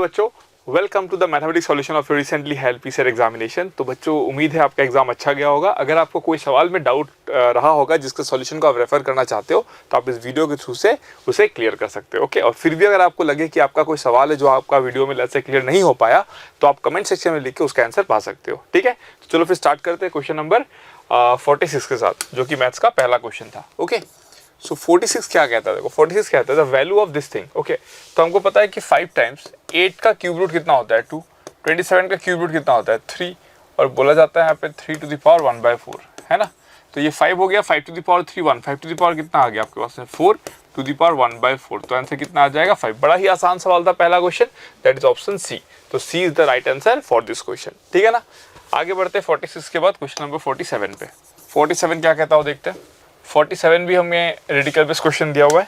Hello बच्चों, welcome to the mathematics solution of your recently held PCR examination. तो बच्चों, उम्मीद है आपका एग्जाम अच्छा गया होगा। अगर आपको कोई सवाल में डाउट रहा होगा जिसके सॉल्यूशन को आप रेफर करना चाहते हो तो आप इस वीडियो के थ्रू से उसे क्लियर कर सकते हो। ओके, और फिर भी अगर आपको लगे कि आपका कोई सवाल है जो आपका वीडियो में ऐसे क्लियर नहीं हो पाया तो आप कमेंट सेक्शन में लिख के उसका आंसर पा सकते हो। ठीक है, तो चलो फिर स्टार्ट करते हैं क्वेश्चन नंबर 46 के साथ, जो कि मैथ्स का पहला क्वेश्चन था। ओके, सो 46 क्या कहता है? देखो 46 कहता है the value of this thing. Okay, तो हमको पता है कि 5 टाइम्स 8 का क्यूब रूट कितना होता है 2, 27 का क्यूब रूट कितना होता है 3, और बोला जाता है यहाँ पे 3 टू द पावर 1/4, है ना। तो ये 5 हो गया, 5 to the power 3 1, 5 to the power कितना आ गया आपके पास में 4 टू द पावर 1/4। तो आंसर कितना आ जाएगा 5। बड़ा ही आसान सवाल था पहला question, that is option C. तो C is the right answer for this question. ठीक है ना। आगे बढ़ते 46 के बाद क्वेश्चन नंबर 47 पे। 47 क्या कहता हो देखते हैं। 47 भी हमें रेडिकल बेस क्वेश्चन दिया हुआ है।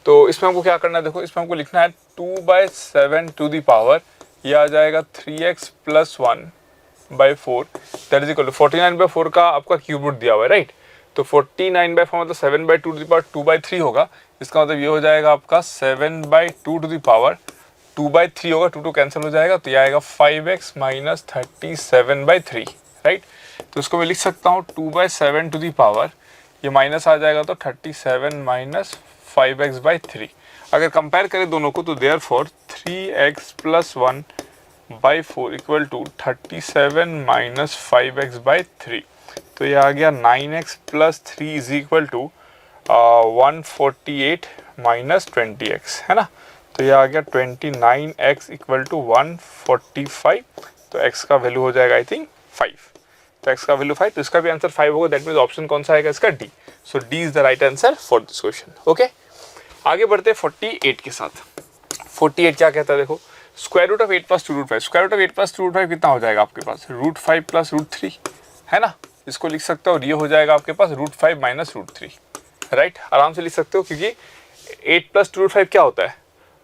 तो इसमें हमको क्या करना है, देखो इसमें हमको लिखना है 2/7 टू दी पावर, ये आ जाएगा 3x + 1/4 that is equal to 49/4 का आपका क्यूब रूट दिया हुआ है, राइट। तो 49/4 मतलब 7/2 टू दी पावर 2/3 होगा। इसका मतलब ये हो जाएगा आपका 7/2 टू दी पावर 2/3 होगा, 2 कैंसिल हो जाएगा, तो ये आएगा 5x - 37/3, राइट। तो इसको मैं लिख सकता हूँ 2/7 टू दी पावर, ये माइनस आ जाएगा तो 37 - 5x/3। अगर कंपेयर करें दोनों को तो therefore 3x + 1/4 equal to 37 - 5x/3। तो ये आ गया 9x + 3 is equal to 148 - 20x, है ना। तो ये आ गया 29x इक्वल टू 145। तो x का वैल्यू हो जाएगा आई थिंक 5। तो x का वैल्यू 5, तो इसका भी आंसर 5 होगा। दैट मीन्स ऑप्शन कौन सा आएगा इसका? D. So D is the right answer for this question. Okay, आगे बढ़ते हैं 48 के साथ। 48 क्या कहता है देखो, square root of 8 + 2√5। Square root of 8 + 2√5 कितना हो जाएगा आपके पास? √5 + √3, है ना। इसको लिख सकते हो, और ये हो जाएगा आपके पास √5 - √3, राइट। आराम से लिख सकते हो, क्योंकि 8 + 2√5 क्या होता है?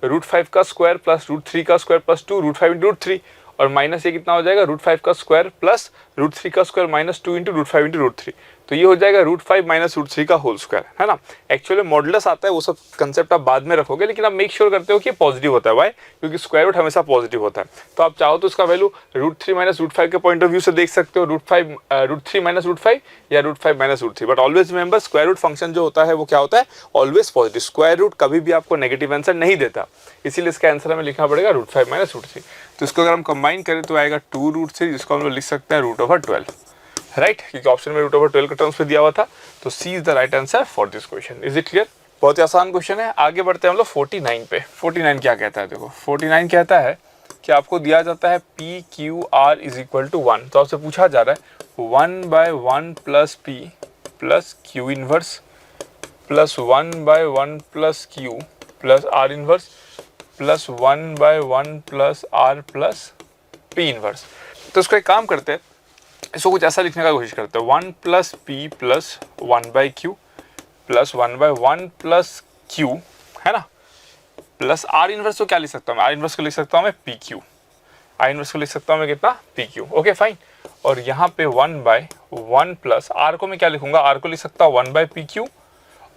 √5 का स्क्वायर प्लस √3 का स्क्वायर प्लस 2 √5 × √3, और माइनस ये कितना हो जाएगा √5 का स्क्वायर प्लस √3 का स्क्वायर माइनस 2 × √5 × √3। तो ये हो जाएगा √5 - √3 का होल स्क्वायर, है ना। एक्चुअली मॉडुलस आता है, वो सब कंसेप्ट आप बाद में रखोगे, लेकिन आप मेक श्योर करते हो कि पॉजिटिव होता है। वाई? क्योंकि स्क्वायर रूट हमेशा पॉजिटिव होता है। तो आप चाहो तो इसका वैल्यू √3 - √5 के पॉइंट ऑफ व्यू से देख सकते हो, √3 - √5 या √5 - √3। But always remember, square root function जो होता है वो क्या होता है? Always positive. स्क्वायर रूट कभी भी आपको नेगेटिव आंसर नहीं देता, इसीलिए इसका आंसर हमें लिखना पड़ेगा √5 - √3। तो इसको अगर हम कंबाइन करें तो आएगा 2√3, जिसको हम लोग लिख सकते हैं √12, राइट, क्योंकि ऑप्शन में √12 के टर्म्स पे दिया हुआ था। तो C is the right answer for this question. Is it clear? बहुत ही आसान क्वेश्चन है। आगे बढ़ते हैं हम लोग 49 पे। 49 क्या कहता है देखो, 49 कहता है कि आपको दिया जाता है PQR = 1। तो आपसे पूछा जा रहा है 1/1 + P + Q inverse plus 1/1 + Q + R inverse plus 1/1 + R + P inverse. तो इसको एक काम करते हैं, इसको कुछ ऐसा लिखने का कोशिश करते हैं, 1 + P + 1/Q प्लस 1/1 + Q, है ना, प्लस R इनवर्स। को क्या लिख सकता हूँ मैं? R इनवर्स को लिख सकता हूँ मैं PQ। I इनवर्स को लिख सकता हूँ मैं कितना? PQ। Okay fine. और यहाँ पे 1/1 प्लस R को मैं क्या लिखूंगा? R को लिख सकता हूँ 1/PQ,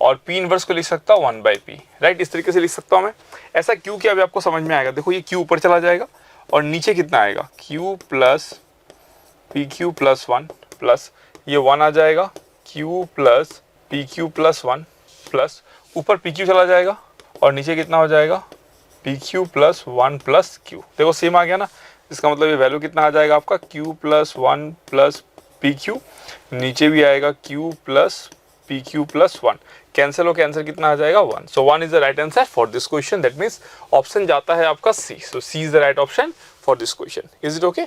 और P इनवर्स को लिख सकता हूँ 1/P, राइट। इस तरीके से लिख सकता हूँ मैं। ऐसा क्यों कि अभी आपको समझ में आएगा। देखो ये Q ऊपर चला जाएगा और नीचे कितना आएगा? Q + PQ + 1 प्लस ये 1 आ जाएगा, Q + PQ + 1 प्लस ऊपर PQ चला जाएगा और नीचे कितना हो जाएगा? PQ + 1 + Q। देखो सेम आ गया ना। इसका मतलब ये वैल्यू कितना आ जाएगा आपका? Q + 1 + PQ, नीचे भी आएगा Q + PQ + 1, कैंसिल हो के आंसर कितना आ जाएगा? 1। So 1 is the right answer for this question. That means option जाता है आपका C. So C is the right option for this question. Is it okay?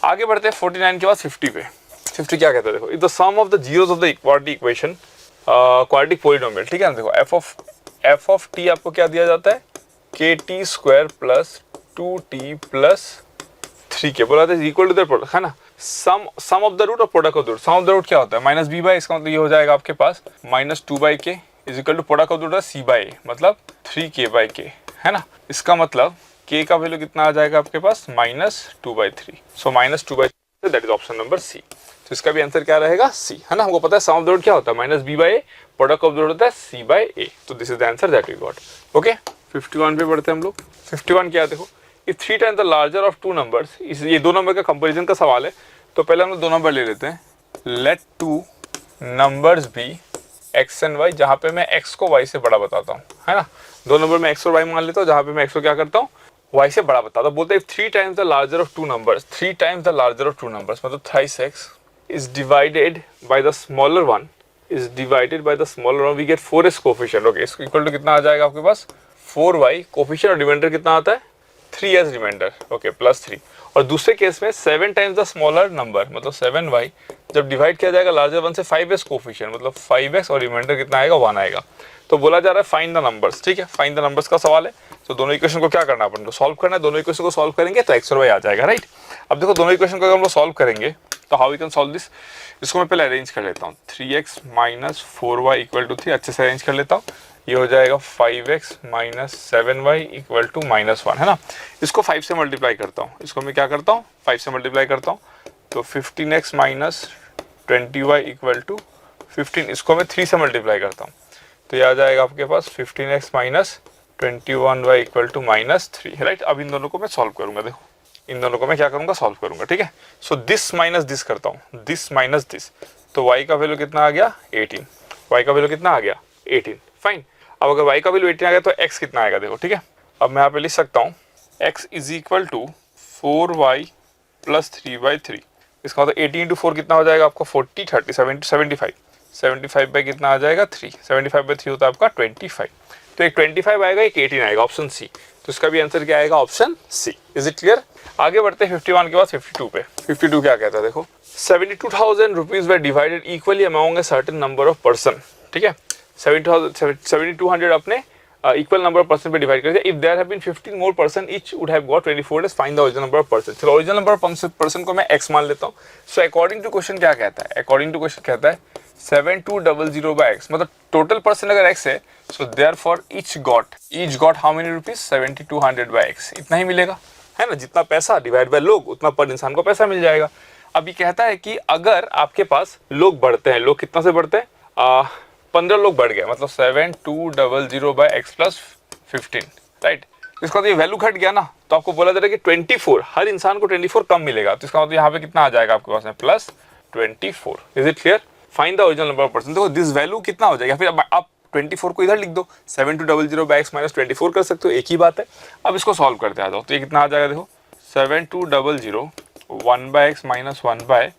आगे बढ़ते हैं 49 के बाद 50 पे। 50 क्या कहता है देखो, is the sum of the zeros of the equality equation quadratic polynomial. ठीक है ना। देखो f of t आपको क्या दिया जाता है? kt² + 2t + 3k बोला था इक्वल टू द प्रोडक्ट, है ना। सम ऑफ द रूट और product of the root. Sum of the root क्या होता है? -b/, इसका मतलब ये हो जाएगा आपके पास -2/k is equal to product of the root c/a, मतलब 3k/k, है ना। इसका मतलब k का वैल्यू कितना आ जाएगा आपके पास? -2/3। So -2/3, that is option number C. तो इसका भी आंसर क्या रहेगा? सी, है ना। हमको पता है सम ऑफ द रूट क्या होता है? -b/a, product of the root होता है c/a। तो this is the answer that we got. Okay, 51 पे बढ़ते हैं हम लोग। 51 क्या देखो, if 3 times the larger of two numbers, ये दो नंबर का कंपेरिजन का सवाल है, तो पहले हम लोग दो नंबर ले लेते हैं। Let two numbers be X and Y, जहाँ पे मैं एक्स को वाई से बड़ा बताता हूँ, है ना। दो नंबर में एक्स और वाई मान लेता हूँ, जहाँ पे मैं एक्स को क्या करता हूँ, वाई से बड़ा बताता हूँ। बोलते हैं 3 times the larger of two numbers, 3 times the larger of two numbers मतलब thrice X is divided by the smaller one, is divided by the smaller one, we get 4x coefficient. Okay, इसको equal to कितना आ जाएगा आपके पास 4y, coefficient और reminder कितना आता है 3s रिमाइंडर, ओके प्लस 3। और दूसरे केस में 7 टाइम्स द स्मॉलर नंबर मतलब 7y जब डिवाइड किया जाएगा लार्जर वन से 5s कोफिशिएंट मतलब 5x और रिमाइंडर कितना आएगा 1 आएगा। तो बोला जा रहा है फाइंड द नंबर्स, ठीक है, फाइंड द नंबर्स का सवाल है। तो दोनों इक्वेशन को क्या करना है अपन को, सॉल्व करना है। दोनों इक्वेशन को सॉल्व करेंगे तो x और y आ जाएगा, राइट। अब देखो दोनों इक्वेशन को अगर हम लोग सॉल्व करेंगे तो how we can solve this, इसको मैं पहले अरेंज कर लेता हूँ। 3x minus 4y equal to 3, अच्छे से अरेंज कर लेता हूँ। ये हो जाएगा 5x minus 7y equal to -1, है ना। इसको 5 से मल्टीप्लाई करता हूँ, इसको मैं क्या करता हूँ 5 से मल्टीप्लाई करता हूँ, तो 15x minus 20y equal to 15, इसको मैं 3 से मल्टीप्लाई करता हूँ, तो ये आ जाएगा आपके पास 15x minus 21y equal to -3, right. अब इन दोनों को मैं सॉल्व करूंगा, देखो इन दोनों को मैं क्या करूंगा सॉल्व करूंगा, ठीक है। सो दिस माइनस दिस करता हूँ, दिस माइनस दिस, तो y का वैल्यू कितना आ गया 18, y का वैल्यू कितना आ गया 18, फाइन। अब अगर y का वैल्यू 18 आ गया तो x कितना आएगा, देखो ठीक है। अब मैं यहाँ पे लिख सकता हूँ x is equal to 4y plus 3/3, इसका मतलब 18 इंटू 4 कितना हो जाएगा आपका 40, 30, 70, 75, 75 बाई कितना आ जाएगा 3, 75 बाई 3 होता है आपका 25, तो एक 25 आएगा एक 18 आएगा, ऑप्शन सी। तो इसका भी आंसर क्या आएगा, option C. Is it clear. आगे बढ़ते हैं 51 के बाद 52 पे। 52 क्या कहता है, देखो 72,000 rupees were divided equally among a certain number of person, ठीक है। 7200 अपने इक्वल नंबर ऑफ पर्सन पे डिवाइड कर दिया। If there have been 15 more person each would have got 24 days, find the original number of person. चलो original number of person को मैं x मान लेता हूँ। सो अकॉर्डिंग टू क्वेश्चन क्या कहता है, अकॉर्डिंग टू क्वेश्चन कहता है 7200 बाय x, मतलब टोटल पर्सन अगर x है, so therefore each got how many rupees 7200 by x, इतना ही मिलेगा, है ना। जितना पैसा डिवाइड बाय लोग उतना पर इंसान को पैसा मिल जाएगा। अब ये कहता है कि अगर आपके पास लोग बढ़ते हैं, लोग कितना से बढ़ते हैं 15 लोग बढ़ गए, मतलब 7200 बाय x प्लस 15, राइट। इसका तो ये वैल्यू घट गया ना, तो आपको बोला जा रहा है कि 24, हर इंसान को 24 कम मिलेगा, तो इसका मतलब यहाँ पे कितना आ जाएगा आपके पास में plus 24। Is it clear. Find the original number of person. देखो दिस वैल्यू कितना हो जाएगा, फिर आप 24 को इधर लिख दो, 7200 बाय x माइनस 24 कर सकते हो, एक ही बात है। अब इसको सॉल्व करते आ जाओ, तो ये कितना आ जाएगा, देखो 7200 1 by x minus 1 by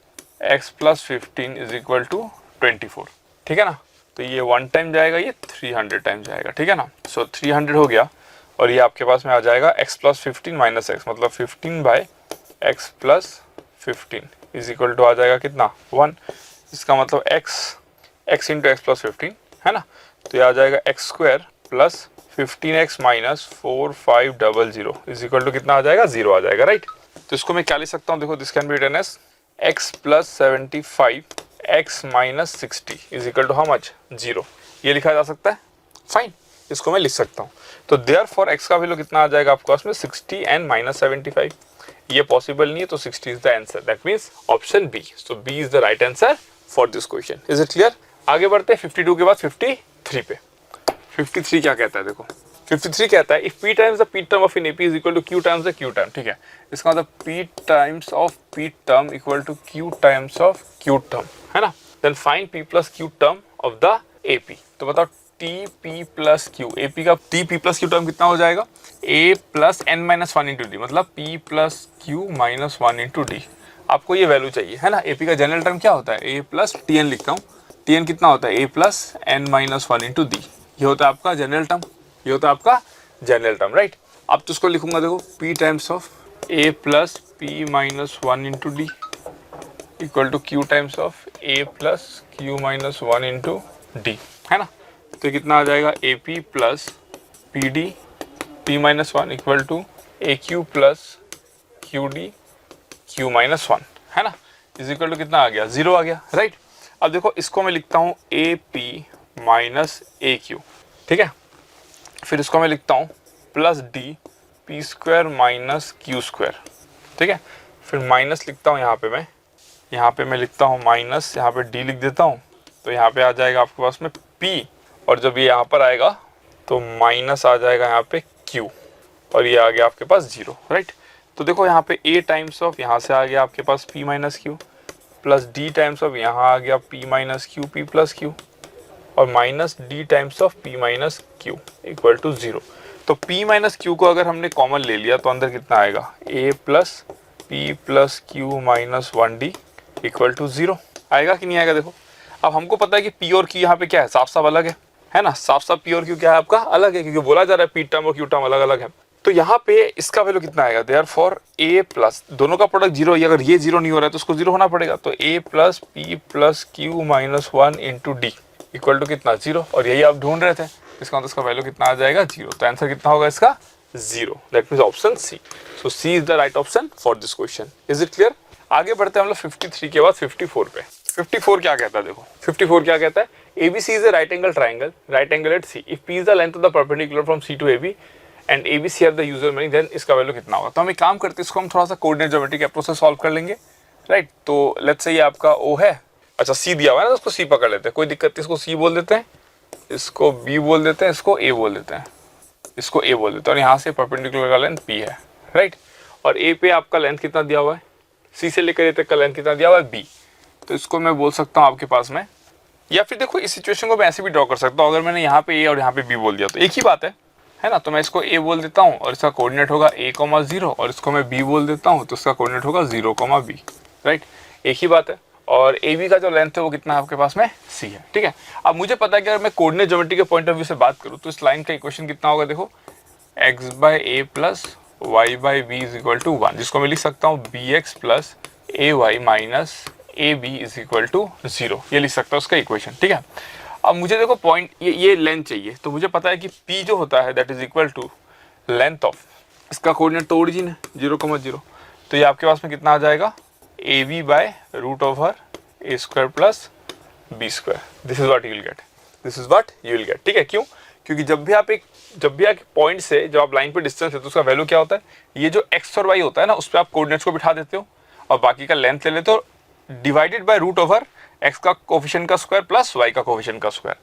x plus 15 is equal to 24, ठीक है ना। तो ये 1 टाइम जाएगा, ये 300 टाइम जाएगा, ठीक है ना। सो 300 हो गया, और ये आपके पास में आ जाएगा x प्लस 15 माइनस x, मतलब 15 by x plus 15 is equal to आ जाएगा कितना 1। इसका मतलब x इंटू एक्स प्लस 15, है ना। तो ये आ जाएगा x square plus 15x minus 4500 is equal to कितना आ जाएगा 0 आ जाएगा, राइट। तो इसको मैं क्या लिख सकता हूँ, देखो this can be written as x plus 75 x minus 60 is equal to how much 0, ये लिखा जा सकता है, फाइन। इसको मैं लिख सकता हूँ। तो देयरफॉर x का वैल्यू कितना आ जाएगा आपके पास में 60 एंड माइनस 75, ये पॉसिबल नहीं है, तो 60 is the answer, that means option B. So B is the right answer for this question. Is it clear. आगे बढ़ते हैं 52 के बाद 53 पे। 53 क्या कहता है, देखो 53 कहता है if p times the p term of in AP is equal to q times the q term, ठीक है। इसका मतलब p times of p term equal to q times of q term, है ना। Then find p plus q term of the AP। तो बताओ tp plus q, AP का tp plus q term कितना हो जाएगा a plus n minus 1 into D, मतलब p plus q minus 1 into D. आपको ये वैल्यू चाहिए, है ना। AP का जनरल टर्म क्या होता है, a प्लस tn लिखता हूँ, tn कितना होता है a plus n minus 1 into D, ये होता है आपका जनरल टर्म, ये होता है आपका जनरल टर्म, राइट। अब तो उसको लिखूंगा, देखो p times of a plus p minus 1 into D equal to q times of a plus q minus 1 into D, है ना। तो कितना आ जाएगा AP plus PD p minus 1 equal to AQ plus QD q minus 1, है ना, is equal to कितना आ गया 0 आ गया, राइट। अब देखो इसको मैं लिखता हूँ AP माइनस AQ, ठीक है। फिर इसको मैं लिखता हूँ plus D p square minus q square, ठीक है। फिर माइनस लिखता हूँ यहाँ पे मैं लिखता हूँ माइनस, यहाँ पे D लिख देता हूँ, तो यहाँ पे आ जाएगा आपके पास में P, और जब ये यहाँ पर आएगा तो माइनस आ जाएगा यहाँ पे Q, और ये आ गया आपके पास 0, राइट। तो देखो यहाँ पे a टाइम्स ऑफ यहाँ से आ गया आपके पास p minus Q plus d times of यहाँ आ गया p minus Q p plus Q और minus d times of p minus Q equal to 0। तो p माइनस क्यू को अगर हमने कॉमन ले लिया तो अंदर कितना आएगा a plus p plus Q minus 1d equal to 0 आएगा कि नहीं आएगा। देखो अब हमको पता है कि p और q यहाँ पे क्या है, साफ साफ अलग है ना, साफ साफ p और q क्या है आपका अलग है, क्योंकि बोला जा रहा है p टर्म और q टर्म अलग अलग है। तो यहाँ पे इसका वैल्यू कितना आएगा, देयरफॉर a प्लस दोनों का प्रोडक्ट 0 है, अगर ये 0 नहीं हो रहा है तो उसको 0 होना पड़ेगा। तो a plus p plus Q minus 1 into D equal to कितना 0, और यही आप ढूंढ रहे थे, इसका मतलब इसका वैल्यू कितना आ जाएगा 0। तो आंसर कितना होगा इसका 0, that means option C. So C is the right option for this question. Is it clear. आगे बढ़ते हैं हम लोग 53 के बाद 54 पे। 54 क्या कहता है, देखो 54 क्या कहता है, ABC is a right angle triangle, right angle at C. If P is the length of the perpendicular from C to AB and ABC are the usual meaning, then इसका वैल्यू कितना होगा। तो हम एक काम करते हैं, इसको हम थोड़ा सा कोऑर्डिनेट ज्योमेट्री के अप्रोच से सॉल्व कर लेंगे, राइट। तो लेट्स से ये आपका O है, अच्छा C दिया हुआ है ना, तो इसको C पकड़ लेते हैं, कोई दिक्कत नहीं, इसको C बोल देते हैं, इसको B बोल देते हैं, इसको A बोल देते हैं, इसको A बोल देते हैं, और यहाँ से परपेंडिकुलर का लेंथ P है, राइट। और A पे आपका लेंथ कितना दिया हुआ है, C से लेकर A तक का लेंथ कितना दिया हुआ है B। तो इसको मैं बोल सकता हूँ आपके पास में, या फिर देखो इस सिचुएशन को मैं ऐसे भी ड्रॉ कर सकता हूँ, अगर मैंने यहाँ पे A और यहाँ पे B बोल दिया तो एक ही बात है ना। तो मैं इसको A बोल देता हूँ और इसका कोऑर्डिनेट होगा a,0, और इसको मैं B बोल देता हूँ तो इसका कोऑर्डिनेट होगा 0,b, राइट, एक ही बात है। और AB का जो लेंथ है वो कितना है आपके पास में C है, ठीक है। अब मुझे पता है कि अगर मैं कोऑर्डिनेट ज्योमेट्री के पॉइंट ऑफ व्यू से बात करूँ तो इस लाइन का इक्वेशन कितना होगा, देखो x by A plus Y by B is equal to 1, जिसको मैं लिख सकता हूँ bx plus A Y minus A B is equal to 0, ये लिख सकता हूँ उसका इक्वेशन, ठीक है। अब मुझे देखो पॉइंट ये लेंथ चाहिए, तो मुझे पता है कि p जो होता है that is equal to length of, इसका कोऑर्डिनेट तो ओरिजिन है 0,0, तो ये आपके पास में कितना आ जाएगा A B by root over A square plus B square. This is what you will get, this is what you will get, ठीक है। क्यों, क्योंकि जब भी आप पॉइंट से जब आप लाइन पे डिस्टेंस है तो उसका वैल्यू क्या होता है, ये जो x और y होता है ना उस पर आप कोऑर्डिनेट्स को बिठा देते हो और बाकी का लेंथ ले लेते हो divided by root over x का कोफिशिएंट का स्क्वायर प्लस y का कोफिशिएंट का स्क्वायर।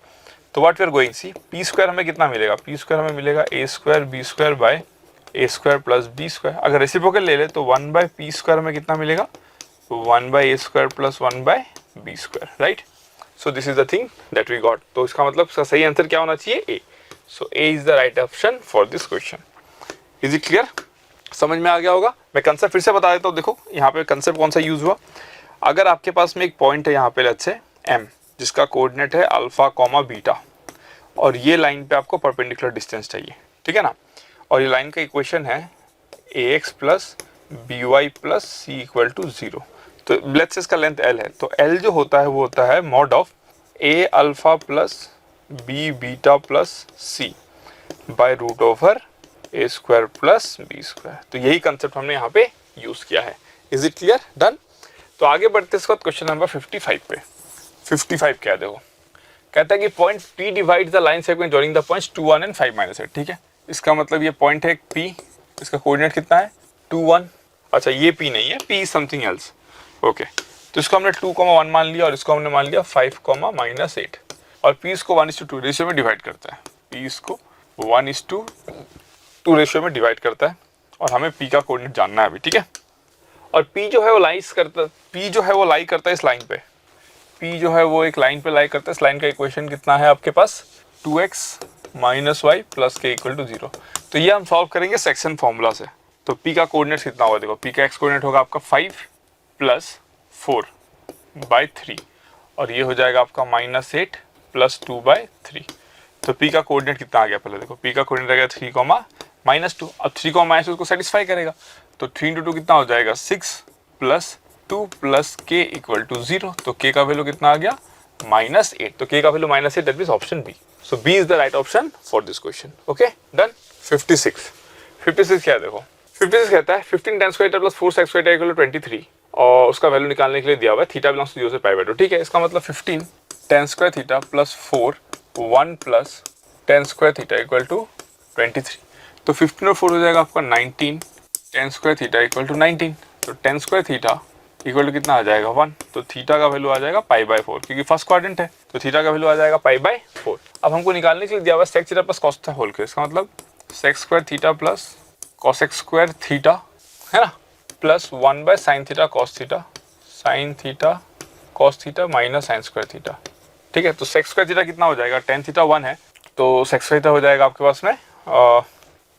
तो what we are going see, P square हमें कितना मिलेगा, पी स्क्वायर हमें मिलेगा A square B square by A square plus B square. अगर रेसिप्रोकल ले ले तो 1 बाय पी स्क्वायर हमें कितना मिलेगा, 1 by A square plus 1 by B square, right. So this is the thing that we got. तो इसका मतलब इसका सही आंसर क्या होना चाहिए, A. So A is the right option for this question. Is it clear, समझ में आ गया होगा। मैं कंसेप्ट फिर से बता देता हूँ, देखो यहाँ पे कंसेप्ट कौन सा यूज हुआ। अगर आपके पास में एक पॉइंट है यहाँ पे लेट्स से m, जिसका कोऑर्डिनेट है अल्फा कॉमा बीटा, और ये लाइन पे आपको परपेंडिकुलर डिस्टेंस चाहिए, ठीक है ना। और ये लाइन का इक्वेशन है ax plus B Y plus C equal to 0। तो लेट्स से इसका लेंथ l है, तो l जो होता है वो होता है mod of a alpha plus b beta plus c by root over a square plus b square. तो यही कंसेप्ट हमने यहाँ पे यूज किया है। Is it clear, done. तो आगे बढ़ते इसके बाद क्वेश्चन नंबर 55 पे। 55 क्या है, देखो कहता है कि point P divide the line segment joining the points 2, 1 and 5 minus 8, ठीक है। इसका मतलब ये पॉइंट है P, इसका कोऑर्डिनेट कितना है 2, 1, अच्छा ये P नहीं है, P is something else, okay. तो इसको हमने 2, 1 मान लिया और इसको हमने मान लिया 5, माइनस 8, और P इसको 1:2 रेशियो में डिवाइड करता है, P इसको 1:2 रेशियो में डिवाइड करता है, और हमें P का कोऑर्डिनेट जानना है अभी, ठीक है। और P जो है वो लाई करता है इस लाइन पे, P जो है वो एक लाइन पे लाई करता है। इस लाइन का इक्वेशन कितना है आपके पास 2x माइनस वाई प्लस के इक्वल टू 0। तो ये हम सॉल्व करेंगे सेक्शन फॉर्मूला से। तो P का कोऑर्डिनेट कितना होगा, देखो P का x कोऑर्डिनेट होगा आपका 5 प्लस 4/3, और ये हो जाएगा आपका -8 प्लस 2/3। तो P का कोऑर्डिनेट कितना आ गया, पहले देखो P का कोऑर्डिनेट आ गया 3, -2। अब 3, को सेटिस्फाई करेगा, तो 3 × 2 कितना हो जाएगा 6 plus 2 plus k equal to 0। तो k का वैल्यू कितना आ गया -8। तो k का value -8, that means option B. So B is the right option for this question, okay done. 56 क्या है, देखो 56 कहता है 15 tan square plus 4 sec square equal to 23, और उसका वैल्यू निकालने के लिए दिया हुआ है थीटा बिलोंग्स टू 0 से π/2, ठीक है। इसका मतलब 15 tan square theta plus 4 1 plus tan square theta equal to 23। तो 15 और 4 हो जाएगा आपका 19 tan square theta equal to 19। तो tan square theta equal to कितना आ जाएगा 1। तो थीटा का वैल्यू आ जाएगा π/4, क्योंकि फर्स्ट क्वाड्रेंट है, तो थीटा का वैल्यू आ जाएगा π/4। अब हमको निकालने के लिए दिया हुआ sec theta plus cos theta whole square, इसका मतलब sec square theta plus cos x square theta, है ना, plus 1 by sine theta cos theta, sine theta cos theta minus sine square theta. ठीक है, तो सेक्स स्क्वायर थीटा कितना हो जाएगा, टेन थीटा 1 है तो सेक्स स्क्वायर थीटा हो जाएगा आपके पास में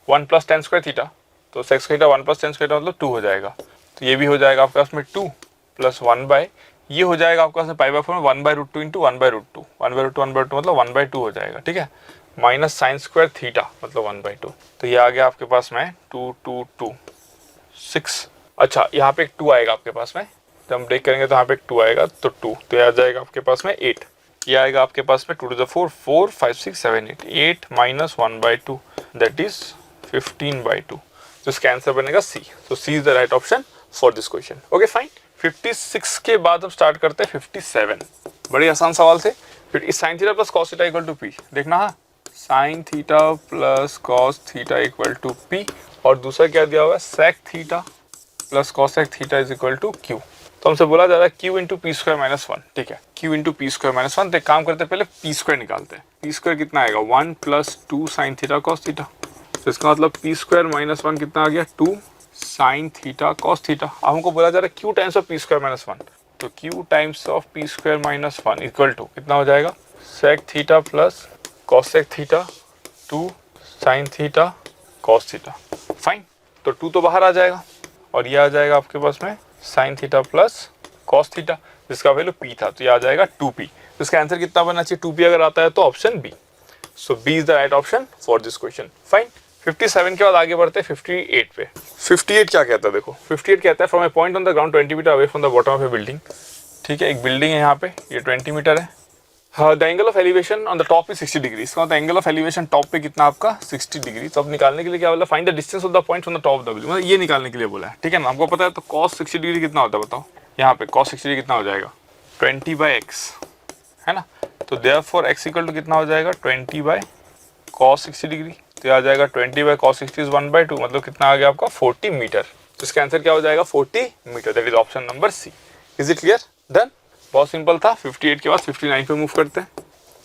1 प्लस टेन स्क्वायर थीटा, तो sex square theta 1 plus ten square theta मतलब 2 हो जाएगा। तो ये भी हो जाएगा आपके पास में 2 प्लस 1 बाय, ये हो जाएगा आपके पास में पाई बाय 4 में 1 by root 2 into 1 by root 2, 1 by root 2 1 by 2 मतलब 1 बाय 2 हो जाएगा। ठीक है, माइनस साइन स्क्वायर थीटा मतलब 1 बाय 2, तो ये आ गया आपके पास में 2 2 2 6। अच्छा, यहाँ पे एक 2 आएगा आपके पास में, जब हम ब्रेक करेंगे तो यहाँ पे एक 2 आएगा तो 2, तो ये आ जाएगा आपके पास में 8। ये आएगा आपके पास में 2 to the 4 4 5 6 7 8 8 minus 1 by 2 that is 15 by 2। तो इसका आंसर बनेगा सी। तो C is the right option for this question. Okay fine. 56 के बाद हम स्टार्ट करते हैं 57। बड़े आसान सवाल थे। फिर इस sine theta plus cos theta equal to P, देखना हाँ, sine theta plus cos theta equal to P, और दूसरा क्या दिया हुआ है, sec theta plus cosec theta is equal to Q. तो हमसे बोला जा रहा है Q into P square minus 1। ठीक है, Q into P square minus 1। तो एक काम करते हैं, पहले पी स्क्वायर निकालते हैं। पी स्क्वायर कितना आएगा, 1 plus 2 sine theta cos theta, तो इसका मतलब पी स्क्वायर माइनस 1 कितना आ गया, 2 साइन थीटा कॉस थीटा। अब हमको बोला जा रहा है Q times of P square minus 1, तो Q times of P square minus 1 equal to कितना हो जाएगा, sec theta plus cosec theta 2 sine theta cos theta. Fine, तो 2 तो बाहर आ जाएगा और ये आ जाएगा आपके पास में sign theta plus cos theta, जिसका वैल्यू पी था, तो ये आ जाएगा 2p। तो इसका आंसर कितना बनना चाहिए, 2p अगर आता है तो option B. So B is the right option for this question. Fine. 57 के बाद आगे बढ़ते हैं 58 पे। 58 क्या कहता है, देखो 58 कहता है from a point on the ground 20 meter away from the bottom of a building. ठीक है, एक बिल्डिंग है यहाँ पे, ये 20 मीटर है। The angle of elevation on the top is 60 degree. इसका मतलब एंगल ऑफ एलिवेशन टॉप पे कितना आपका 60 डिग्री। तो अब निकालने के लिए क्या बोला, find the distance of the point from the top of the building, मतलब ये निकालने के लिए बोला है। ठीक है ना, हमको पता है तो cos 60 डिग्री कितना होता है बताओ, यहाँ पे cos 60 डिग्री कितना हो जाएगा, 20 बाई एक्स, है ना। तो देयरफॉर x इक्वल टू कितना हो जाएगा, 20 बाई cos 60 डिग्री। तो आ जाएगा 20 बाई cos 60 इज 1/2, मतलब कितना आ गया आपका 40 मीटर। तो इसका आंसर क्या हो जाएगा, 40 meter. That is option number C. Is it clear, done. बहुत सिंपल था। 58 के बाद 59 पे मूव करते हैं।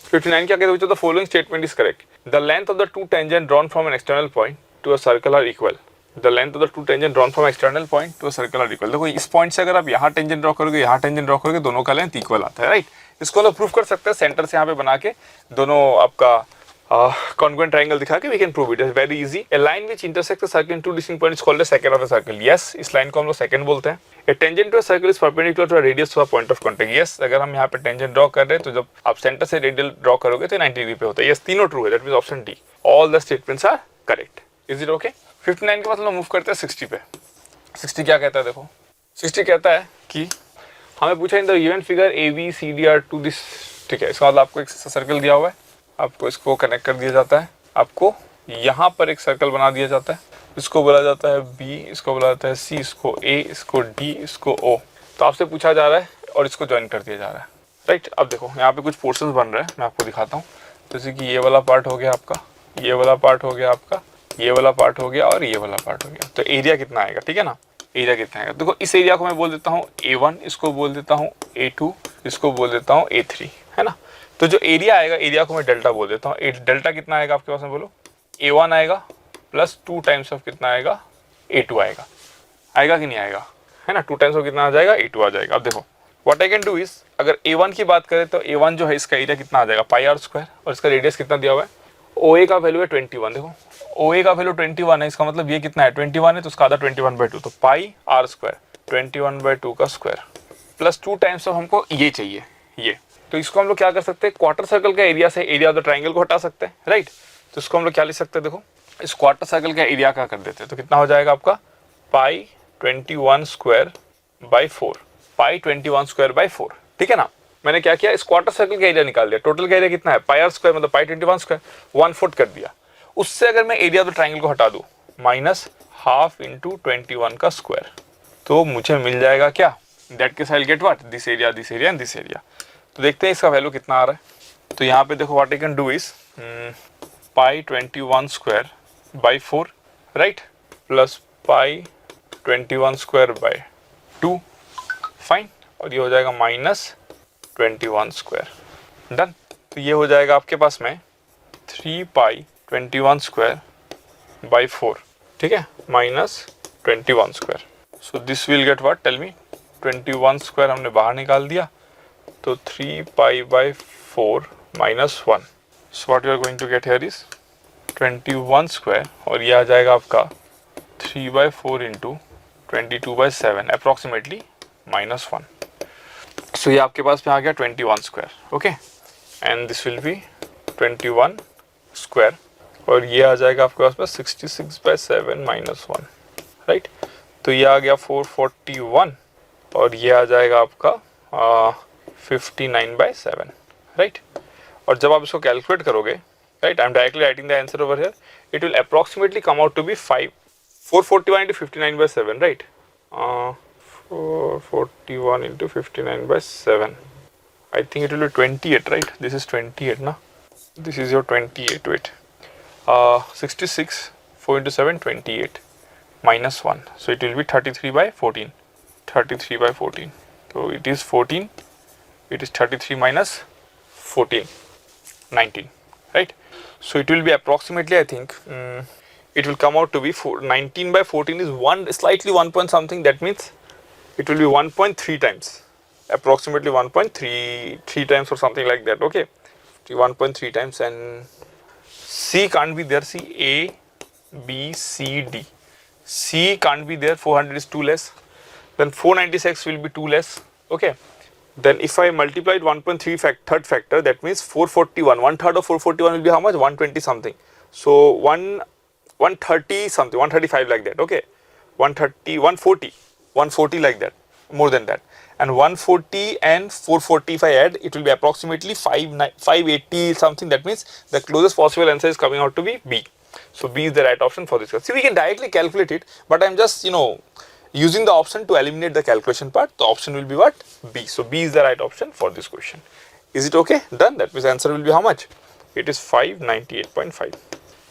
59 क्या कहते हैं, the following statement is correct. The length of the two tangent drawn from an external point to a circle are equal. The length of the two tangent drawn from external point to a circle are equal. देखो इस point से अगर आप यहाँ tangent draw करोगे, यहाँ tangent draw करोगे, दोनों का लेंथ इक्वल आता है, राइट। इसको हम प्रूव कर सकते हैं सेंटर से यहाँ पे बना के, दोनों आपका congruent triangle दिखा के we can prove it. It's very easy. A line which intersects a circle in two distinct points is called a secant of a circle. Yes, इस लाइन को हम लोग secant बोलते हैं. A tangent to a circle is perpendicular to a radius to a point of contact. Yes, अगर हम यहाँ पे tangent draw कर रहे हैं तो जब आप सेंटर से रेडियल ड्रॉ करोगे तो 90 डिग्री पे होता है. Yes, तीनों ट्रू है. That means option D. All the statements are correct. Is it okay? 59 के बाद हम लोग मूव करते हैं 60 पे. 60 क्या कहता है देखो. 60 कहता है कि हमें पूछा in the given figure ABCD are to this. ठीक है, इसका मतलब आपको एक सर्कल दिया हुआ है, आपको इसको कनेक्ट कर दिया जाता है, आपको यहाँ पर एक सर्कल बना दिया जाता है, इसको बोला जाता है B, इसको बोला जाता है C, इसको A, इसको D, इसको O. तो आपसे पूछा जा रहा है और इसको ज्वाइन कर दिया जा रहा है, राइट. अब देखो यहाँ पे कुछ पोर्शंस बन रहे हैं, मैं आपको दिखाता हूँ. जैसे कि ये वाला पार्ट हो गया आपका, ये वाला पार्ट हो गया आपका, ये वाला पार्ट हो गया और ये वाला पार्ट हो गया. तो एरिया कितना आएगा, ठीक है ना, एरिया कितना आएगा. देखो इस एरिया को मैं बोल देता हूँ A1, इसको बोल देता हूँ A2, इसको बोल देता हूँ A3, है ना. तो जो एरिया आएगा, एरिया को मैं डेल्टा बोल देता हूँ. डेल्टा कितना आएगा आपके पास में बोलो, A1 आएगा प्लस 2 टाइम्स ऑफ कितना आएगा, A2 आएगा. आएगा कि नहीं आएगा, है ना. 2 टाइम्स ऑफ कितना आ जाएगा, A2 आ जाएगा. अब देखो what I can do is, अगर A1 की बात करें तो A1 जो है इसका एरिया कितना आ जाएगा, पाई आर स्क्वायर, और इसका रेडियस कितना दिया हुआ है, OA का वैल्यू है 21. देखो OA का वैल्यू 21 है, इसका मतलब ये कितना है 21 है, तो उसका आधा 21/2, तो पाई आर स्क्वायर 21/2 का स्क्वायर प्लस 2 टाइम्स ऑफ हमको ये चाहिए ये. तो इसको हम लोग क्या कर सकते हैं, क्वार्टर सर्कल का एरिया से एरिया ऑफ द ट्राइंगल को हटा सकते हैं, राइट. तो इसको हम लोग क्या लिख सकते हैं, देखो इस क्वार्टर सर्कल का एरिया क्या कर देते हैं, तो कितना हो जाएगा आपका पाई 21 square by 4, pi 21 square by 4. ठीक है ना. मैंने क्या किया, इस क्वार्टर सर्कल का एरिया निकाल दिया. टोटल का एरिया कितना है, पाई आर स्क्वायर मतलब पाई 21 स्क्वायर, 1/4 कर दिया. उससे अगर मैं एरिया ऑफ द ट्राइंगल को हटा दूं माइनस हाफ इंटू 21 का स्क्वायर, तो मुझे मिल जाएगा क्या, that case I will get what, this area and this area. तो देखते हैं इसका वैल्यू कितना आ रहा है. तो यहाँ पे देखो what I can do is pi 21 square by 4, right, plus pi 21 square by 2, fine. और ये हो जाएगा माइनस 21 स्क्वायर, डन. तो ये हो जाएगा आपके पास में 3 पाई 21 स्क्वायर बाई 4. ठीक है, minus 21 square. So this will get what, tell me. 21 square हमने बाहर निकाल दिया, तो 3 pi by 4 minus 1. So what you are going to get here is 21 square, और ये आ जाएगा आपका 3 by 4 into 22 by 7 approximately minus 1. So ये आपके पास में आ गया 21 square. Okay, and this will be 21 square, और ये आ जाएगा आपके पास में 66 बाई 7 माइनस 1. राइट, तो ये आ गया 441, और ये आ जाएगा आपका 59 बाई 7. राइट, और जब आप इसको कैलकुलेट करोगे, right, I am directly writing the answer over here, it will approximately come out to be 441 into 59 by 7, right? 441 into 59 by 7. I think it will be 28, right? This is 28, na? This is your 28, wait. 66, 4 into 7, 28. Minus 1. So it will be 33 by 14. 33 by 14. So it is 14. It is 33 minus 14. 19, right? So it will be approximately, I think, it will come out to be 19 by 14 is slightly 1 point something. That means it will be 1.3 times, approximately 1.3 times or something like that. Okay, 1.3 times, and C can't be there. See, A, B, C, D. C can't be there. 400 is 2 less. Then 496 will be 2 less. Okay. Then if I multiplied 1.3 third factor, that means 441. 1/3 of 441 will be how much? 120 something. So 130 something, 135 like that. Okay, 130, 140 like that, more than that. And 140 and 440 if I add, it will be approximately 580 something. That means the closest possible answer is coming out to be B. So B is the right option for this. See, we can directly calculate it, but I'm just using the option to eliminate the calculation part. The option will be what? B. So B is the right option for this question. Is it okay? Done. That means answer will be how much? It is 598.5.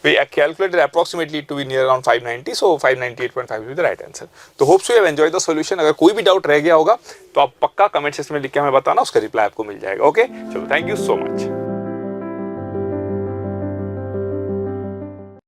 We calculated approximately to be near around 590, so 598.5 will be the right answer. तो hope so you have enjoyed the solution. अगर कोई भी doubt रह गया होगा तो आप पक्का कमेंट सेक्शन में लिख के हमें बताना, उसका रिप्लाई आपको मिल जाएगा. ओके, चलो, थैंक यू सो मच.